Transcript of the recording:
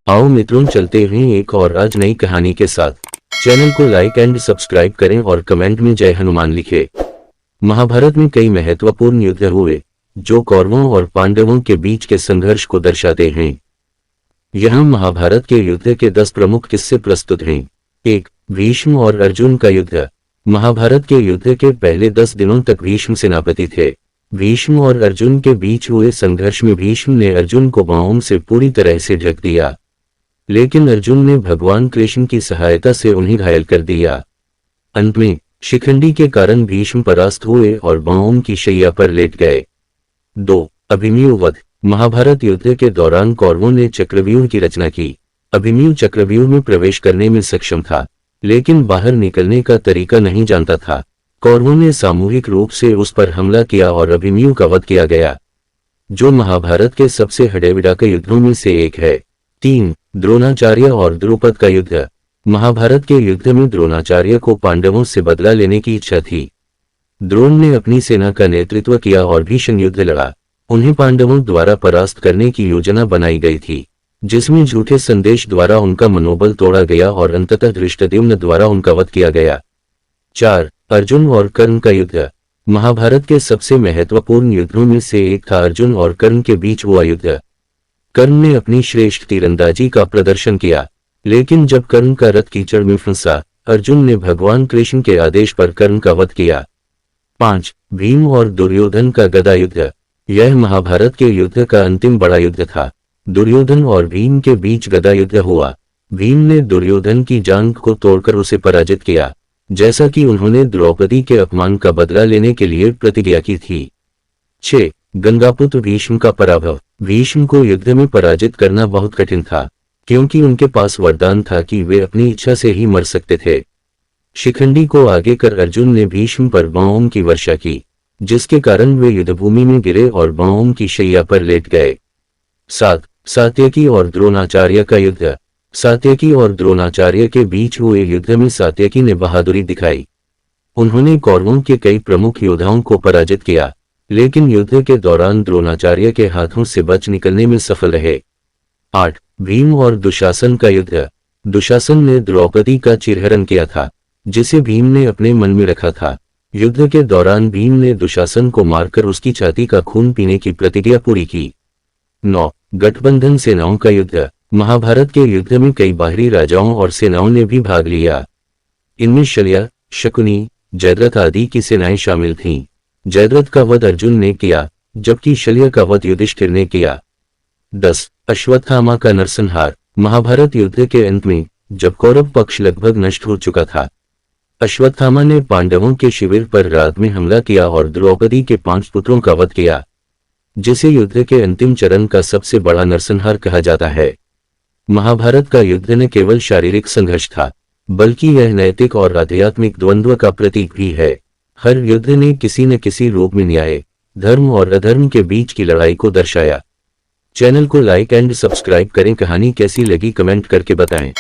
आओ मित्रों, चलते हैं एक और आज नई कहानी के साथ। चैनल को लाइक एंड सब्सक्राइब करें और कमेंट में जय हनुमान लिखें। महाभारत में कई महत्वपूर्ण युद्ध हुए जो कौरवों और पांडवों के बीच के संघर्ष को दर्शाते हैं। यहाँ महाभारत के युद्ध के 10 प्रमुख किस्से प्रस्तुत हैं। 1. भीष्म और अर्जुन का युद्ध। महाभारत के युद्ध के पहले 10 दिनों तक भीष्म सेनापति थे। भीष्म और अर्जुन के बीच हुए संघर्ष में भीष्म ने अर्जुन को बाणों से पूरी तरह से ढक दिया, लेकिन अर्जुन ने भगवान कृष्ण की सहायता से उन्हें घायल कर दिया। अंत में शिखंडी के कारण भीष्म परास्त हुए और बाणों की शैया पर लेट गए। 2. अभिमन्यु वध। महाभारत युद्ध के दौरान कौरवों ने चक्रव्यूह की रचना की। अभिमन्यु चक्रव्यूह में प्रवेश करने में सक्षम था, लेकिन बाहर निकलने का तरीका नहीं जानता था। कौरवों ने सामूहिक रूप से उस पर हमला किया और अभिमन्यु का वध किया गया, जो महाभारत के सबसे हडेविडा युद्धों में से एक है। 3. द्रोणाचार्य और द्रुपद का युद्ध। महाभारत के युद्ध में द्रोणाचार्य को पांडवों से बदला लेने की इच्छा थी। द्रोण ने अपनी सेना का नेतृत्व किया और भीषण युद्ध लड़ा। उन्हें पांडवों द्वारा परास्त करने की योजना बनाई गई थी, जिसमें झूठे संदेश द्वारा उनका मनोबल तोड़ा गया और अंततः धृष्टद्युम्न द्वारा उनका वध किया गया। 4. अर्जुन और कर्ण का युद्ध। महाभारत के सबसे महत्वपूर्ण युद्धों में से एक था अर्जुन और कर्ण के बीच हुआ युद्ध। कर्ण ने अपनी श्रेष्ठ तीरंदाजी का प्रदर्शन किया, लेकिन जब कर्ण का रथ कीचड़ में फंसा, अर्जुन ने भगवान कृष्ण के आदेश पर कर्ण का वध किया। 5. भीम और दुर्योधन का गदा युद्ध। यह महाभारत के युद्ध का अंतिम बड़ा युद्ध था। दुर्योधन और भीम के बीच गदा युद्ध हुआ। भीम ने दुर्योधन की जांघ को तोड़कर उसे पराजित किया, जैसा कि उन्होंने द्रौपदी के अपमान का बदला लेने के लिए प्रतिज्ञा की थी। 6. गंगापुत्र भीष्म का पराभव। भीष्म को युद्ध में पराजित करना बहुत कठिन था, क्योंकि उनके पास वरदान था कि वे अपनी इच्छा से ही मर सकते थे। शिखंडी को आगे कर अर्जुन ने भीष्म पर बाणों की वर्षा की, जिसके कारण वे युद्धभूमि में गिरे और बाणों की शैया पर लेट गए। 7. सात्यकी और द्रोणाचार्य का युद्ध। सात्यकी और द्रोणाचार्य के बीच हुए युद्ध में सात्यकी ने बहादुरी दिखाई। उन्होंने कौरवों के कई प्रमुख योद्धाओं को पराजित किया, लेकिन युद्ध के दौरान द्रोणाचार्य के हाथों से बच निकलने में सफल रहे। 8. भीम और दुशासन का युद्ध। दुशासन ने द्रौपदी का चिरहरण किया था, जिसे भीम ने अपने मन में रखा था। युद्ध के दौरान भीम ने दुशासन को मारकर उसकी छाती का खून पीने की प्रतिज्ञा पूरी की। 9. गठबंधन सेनाओं का युद्ध। महाभारत के युद्ध में कई बाहरी राजाओं और सेनाओं ने भी भाग लिया। इनमें शल्य, शकुनी, जयद्रथ आदि की सेनाएं शामिल थीं। जयद्रथ का वध अर्जुन ने किया, जबकि शल्य का वध युधिष्ठिर ने किया। 10. अश्वत्थामा का नरसंहार। महाभारत युद्ध के अंत में, जब कौरव पक्ष लगभग नष्ट हो चुका था, अश्वत्थामा ने पांडवों के शिविर पर रात में हमला किया और द्रौपदी के 5 पुत्रों का वध किया, जिसे युद्ध के अंतिम चरण का सबसे बड़ा नरसंहार कहा जाता है। महाभारत का युद्ध न केवल शारीरिक संघर्ष था, बल्कि यह नैतिक और आध्यात्मिक द्वंद्व का प्रतीक भी है। हर युद्ध ने किसी न किसी रूप में न्याय, धर्म और अधर्म के बीच की लड़ाई को दर्शाया। चैनल को लाइक एंड सब्सक्राइब करें। कहानी कैसी लगी कमेंट करके बताएं।